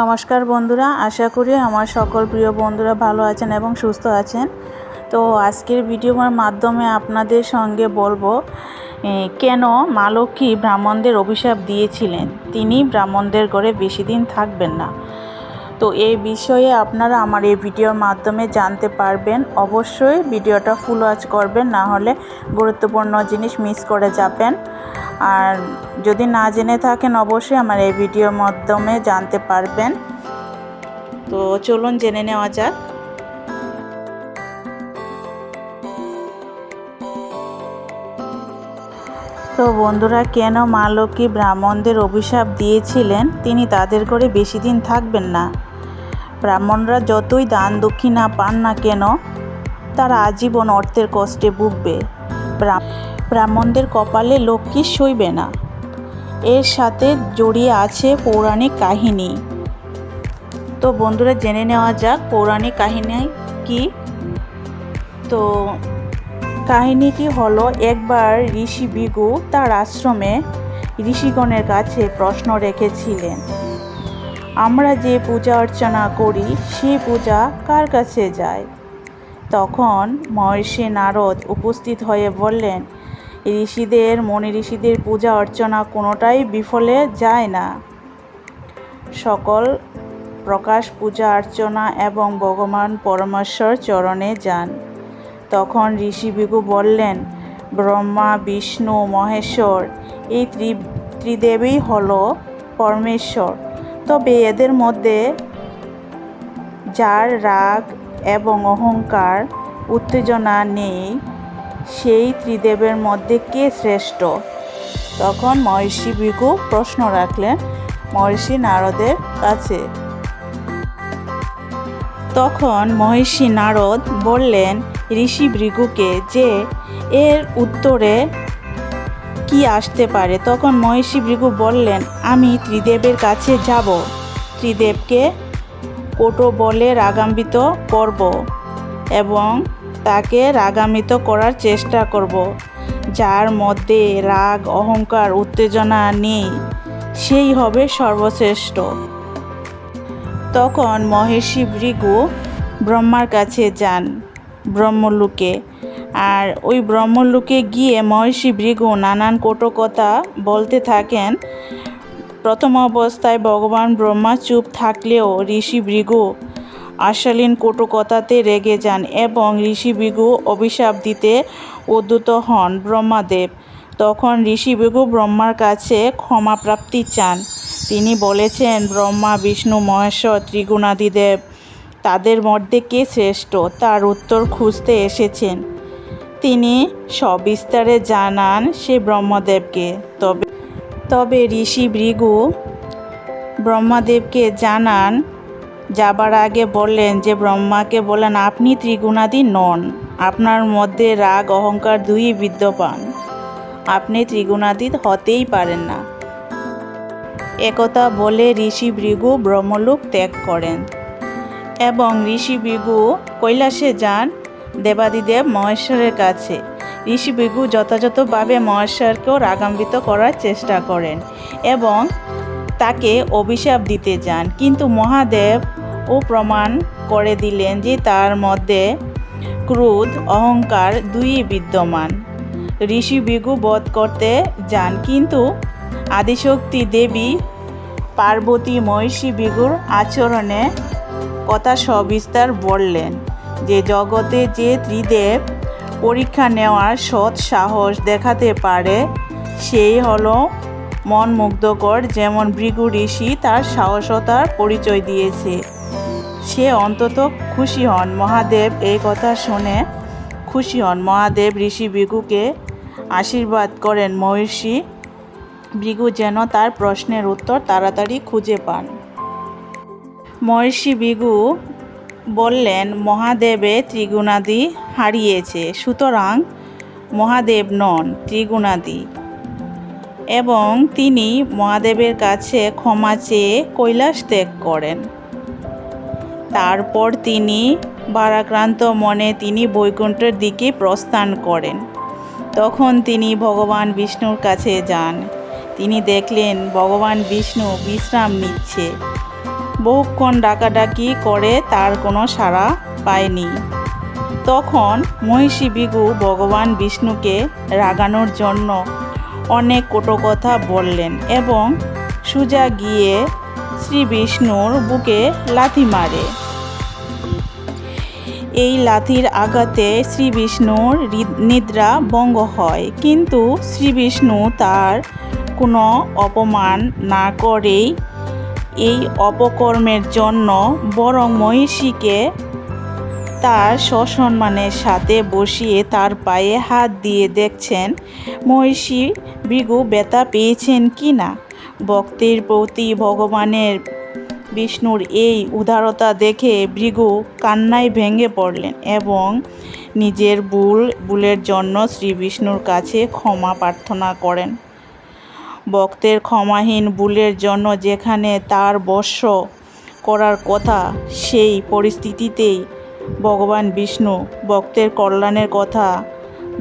নমস্কার বন্ধুরা, আশা করি আমার সকল প্রিয় বন্ধুরা ভালো আছেন এবং সুস্থ আছেন। তো আজকের ভিডিওর মাধ্যমে আপনাদের সঙ্গে বলবো কেন মা লক্ষ্মী ব্রাহ্মণদের অভিশাপ দিয়েছিলেন তিনি ব্রাহ্মণদের ঘরে বেশি দিন থাকবেন না। তো এই বিষয়ে আপনারা আমার এই ভিডিওর মাধ্যমে জানতে পারবেন। অবশ্যই ভিডিওটা ফুল ওয়াচ করবেন, না হলে গুরুত্বপূর্ণ জিনিস মিস করে যাবেন। আর যদি না জেনে থাকেন অবশ্যই আমার এই ভিডিওর মাধ্যমে জানতে পারবেন। তো চলুন জেনে নেওয়া যাক। তো বন্ধুরা, কেন মা লক্ষ্মী ব্রাহ্মণদের অভিশাপ দিয়েছিলেন তিনি তাদের ঘরে বেশি দিন থাকবেন না। ব্রাহ্মণরা যতই দান দক্ষিণা পান না কেন তারা আজীবন অর্থের কষ্টে ভুগবে। ব্রাহ্মণদের কপালে লক্ষ্মী সইবে না। এর সাথে জড়িয়ে আছে পৌরাণিক কাহিনী। তো বন্ধুরা, জেনে নেওয়া যাক পৌরাণিক কাহিনী কি। তো কাহিনীটি হলো, একবার ঋষি ভৃগু তার আশ্রমে ঋষিগণের কাছে প্রশ্ন রেখেছিলেন, আমরা যে পূজা অর্চনা করি সেই পূজা কার কাছে যায়? তখন মহর্ষি নারদ উপস্থিত হয়ে বললেন, মনি ঋষিদের পূজা অর্চনা কোনোটাই বিফলে যায় না। সকল প্রকাশ পূজা অর্চনা এবং ভগবান পরমেশ্বর চরণে যান। তখন ঋষি ভৃগু বললেন, ব্রহ্মা বিষ্ণু মহেশ্বর এই ত্রিদেবই হল পরমেশ্বর। তবে এদের মধ্যে যার রাগ এবং অহংকার উত্তেজনা নেই সেই ত্রিদেবের মধ্যে কে শ্রেষ্ঠ? তখন মহর্ষি ভৃগু প্রশ্ন রাখলেন মহর্ষি নারদের কাছে। তখন মহর্ষি নারদ বললেন ঋষি ভৃগুকে যে এর উত্তরে কি আসতে পারে। তখন মহর্ষি ভৃগু বললেন, আমি ত্রিদেবের কাছে যাব, ত্রিদেবকে কোটো বলে রাগান্বিত করব এবং তাকে রাগান্বিত করার চেষ্টা করব। যার মধ্যে রাগ অহংকার উত্তেজনা নেই সেই হবে সর্বশ্রেষ্ঠ। তখন মহর্ষি ভৃগু ব্রহ্মার কাছে যান ব্রহ্মলোকে। আর ওই ব্রহ্মলোকে গিয়ে মহর্ষি ভৃগু নানান কটু কথা বলতে থাকেন। প্রথম অবস্থায় ভগবান ব্রহ্মা চুপ থাকলেও ঋষি ভৃগু অশালীন কটু কথাতে রেগে যান এবং ঋষি ভৃগু অভিশাপ দিতে উদ্যত হন ব্রহ্মাদেব। তখন ঋষি ভৃগু ব্রহ্মার কাছে ক্ষমা প্রাপ্তি চান। তিনি বলেছেন, ব্রহ্মা বিষ্ণু মহেশ্বর ত্রিগুণাদিদেব তাদের মধ্যে কে শ্রেষ্ঠ তার উত্তর খুঁজতে এসেছেন। তিনি সবিস্তারে জানান সে ব্রহ্মদেবকে। তবে ঋষি ভৃগু ব্রহ্মাদেবকে জানান যাবার আগে বললেন যে ব্রহ্মাকে বলেন, আপনি ত্রিগুণাদি নন, আপনার মধ্যে রাগ অহংকার দুই বিদ্যমান, আপনি ত্রিগুণাতীত হতেই পারেন না। একথা বলে ঋষি ভৃগু ব্রহ্মলোক ত্যাগ করেন এবং ঋষি ভৃগু কৈলাসে যান দেবাদিদেব মহেশ্বরের কাছে। ঋষি ভৃগু যথাযথভাবে মহেশ্বরকেও রাগান্বিত করার চেষ্টা করেন এবং তাকে অভিশাপ দিতে যান, কিন্তু মহাদেব ও প্রমাণ করে দিলেন যে তার মধ্যে ক্রোধ অহংকার দুই বিদ্যমান। ঋষি ভৃগু বধ করতে যান, কিন্তু আদিশক্তি দেবী পার্বতী মহর্ষি ভৃগুর আচরণে কথা সবিস্তার বললেন যে জগতে যে ত্রিদেব পরীক্ষা নেওয়ার সৎ সাহস দেখাতে পারে সেই হলো মন মুগ্ধকর। যেমন ভৃগু ঋষি তার সাহসতার পরিচয় দিয়েছে, সে অন্তত খুশি হন। মহাদেব এই কথা শুনে খুশি হন। মহাদেব ঋষি ভৃগুকে আশীর্বাদ করেন মহর্ষি ভৃগু যেন তার প্রশ্নের উত্তর তাড়াতাড়ি খুঁজে পান। মহর্ষি ভৃগু বললেন, মহাদেবে ত্রিগুণাদি হারিয়েছে, সুতরাং মহাদেব নন ত্রিগুণাদি। এবং তিনি মহাদেবের কাছে ক্ষমা চেয়ে কৈলাস ত্যাগ করেন। তারপর তিনি ভারাক্রান্ত মনে তিনি বৈকুণ্ঠের দিকে প্রস্থান করেন। তখন তিনি ভগবান বিষ্ণুর কাছে যান। তিনি দেখলেন ভগবান বিষ্ণু বিশ্রাম নিচ্ছে বহুক্ষণ ডাকাডাকি করে তার কোনো সাড়া পায়নি। তখন মহিষী ভৃগু ভগবান বিষ্ণুকে রাগানোর জন্য অনেক কটু কথা বললেন এবং সোজা গিয়ে শ্রী বিষ্ণুর বুকে লাথি মারে। এই লাথির আঘাতে শ্রী বিষ্ণুর নিদ্রা ভঙ্গ হয়, কিন্তু শ্রী বিষ্ণু তার কোনো অপমান না করেই এই অপকর্মের জন্য বরং মহিষীকে তার সসম্মানের সাথে বসিয়ে তার পায়ে হাত দিয়ে দেখছেন মহিষী ভৃগু ব্যথা পেয়েছেন কি না। ভক্তের প্রতি ভগবানের বিষ্ণুর এই উদারতা দেখে ভৃগু কান্নায় ভেঙে পড়লেন এবং নিজের ভুলের জন্য শ্রী বিষ্ণুর কাছে ক্ষমা প্রার্থনা করেন। ভক্তের ক্ষমাহীন ভুলের জন্য যেখানে তার বশ করার কথা, সেই পরিস্থিতিতেই ভগবান বিষ্ণু ভক্তের কল্যাণের কথা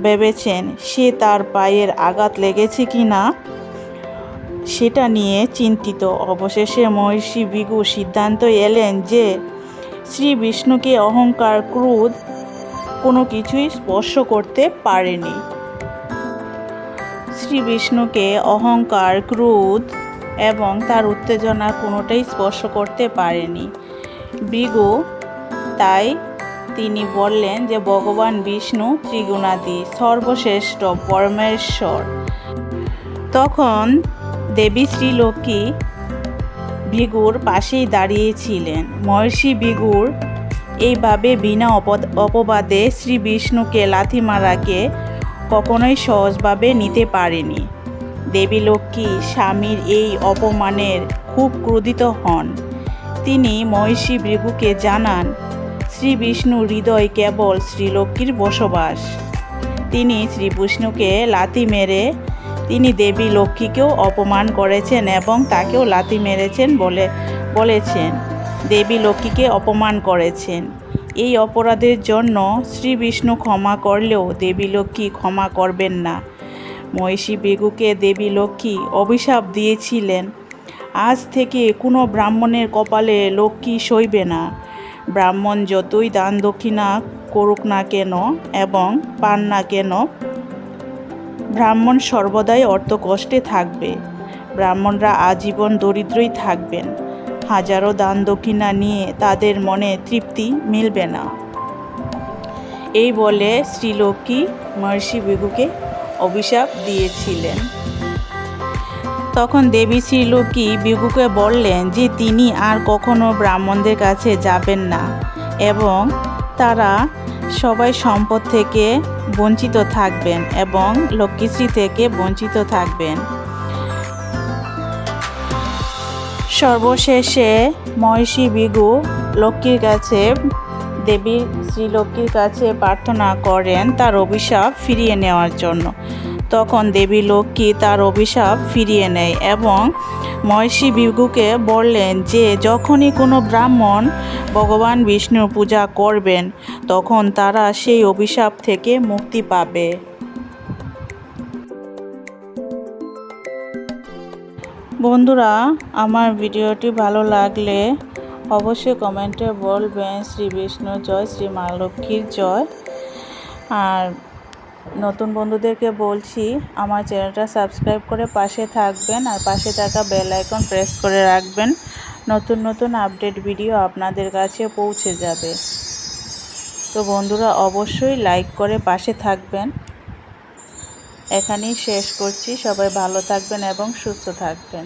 ভেবেছেন সে তার পায়ের আঘাত লেগেছে কি না সেটা নিয়ে চিন্তিত। অবশেষে মহিষী ভৃগু সিদ্ধান্ত এলেন যে শ্রী বিষ্ণুকে অহংকার ক্রোধ কোনো কিছুই স্পর্শ করতে পারেনি। শ্রী বিষ্ণুকে অহংকার ক্রোধ এবং তার উত্তেজনা কোনোটাই স্পর্শ করতে পারেনি ভৃগু। তাই তিনি বললেন যে ভগবান বিষ্ণু ত্রিগুণাতীত, সর্বশ্রেষ্ঠ, পরমেশ্বর। তখন দেবী শ্রীলক্ষ্মী ভৃগুর পাশেই দাঁড়িয়েছিলেন। মহর্ষি ভৃগুর এইভাবে বিনা অপবাদে শ্রী বিষ্ণুকে লাথি মারাকে কখনোই সহজভাবে নিতে পারেনি। দেবী লক্ষ্মী স্বামীর এই অপমানের খুব ক্রোধিত হন। তিনি মহিষী ভৃগুকে জানান শ্রী বিষ্ণুর হৃদয় কেবল শ্রীলক্ষ্মীর বসবাস। তিনি শ্রী বিষ্ণুকে লাথি মেরে তিনি দেবী লক্ষ্মীকেও অপমান করেছেন এবং তাকেও লাথি মেরেছেন বলেছেন দেবী লক্ষ্মীকে অপমান করেছেন। এই অপরাধের জন্য শ্রী বিষ্ণু ক্ষমা করলেও দেবী লক্ষ্মী ক্ষমা করবেন না। মহিষী ভৃগুকে দেবী লক্ষ্মী অভিশাপ দিয়েছিলেন, আজ থেকে কোনো ব্রাহ্মণের কপালে লক্ষ্মী সইবে না। ব্রাহ্মণ যতই দান দক্ষিণা করুক না কেন এবং পান না কেন, ব্রাহ্মণ সর্বদাই অর্থকষ্টে থাকবে। ব্রাহ্মণরা আজীবন দরিদ্রই থাকবেন। হাজারো দান দক্ষিণা নিয়ে তাদের মনে তৃপ্তি মিলবে না। এই বলে শ্রীলক্ষ্মী মহর্ষি ভৃগুকে অভিশাপ দিয়েছিলেন। তখন দেবী শ্রীলক্ষ্মী ভৃগুকে বললেন যে তিনি আর কখনো ব্রাহ্মণদের কাছে যাবেন না এবং তারা সবাই সম্পদ থেকে বঞ্চিত থাকবেন এবং লক্ষ্মীশ্রী থেকে বঞ্চিত থাকবেন। সর্বশেষে মহিষী ভৃগু লক্ষ্মীর কাছে দেবী শ্রীলক্ষ্মীর কাছে প্রার্থনা করেন তার অভিশাপ ফিরিয়ে নেওয়ার জন্য। তখন দেবী লক্ষ্মী তার অভিশাপ ফিরিয়ে নেয় এবং মহিষী ভৃগুকে বললেন যে যখনই কোনো ব্রাহ্মণ ভগবান বিষ্ণুর পূজা করবেন তখন তারা সেই অভিশাপ থেকে মুক্তি পাবে। বন্ধুরা, আমার ভিডিওটি ভালো লাগলে অবশ্যই কমেন্টে বলবেন শ্রী বিষ্ণু জয়, শ্রী মা লক্ষ্মীর জয়। আর নতুন বন্ধুদেরকে বলছি আমার চ্যানেলটা সাবস্ক্রাইব করে পাশে থাকবেন আর পাশে থাকা বেল আইকন প্রেস করে রাখবেন। নতুন নতুন আপডেট ভিডিও আপনাদের কাছে পৌঁছে যাবে। তো বন্ধুরা অবশ্যই লাইক করে পাশে থাকবেন। এখানেই শেষ করছি। সবাই ভালো থাকবেন এবং সুস্থ থাকবেন।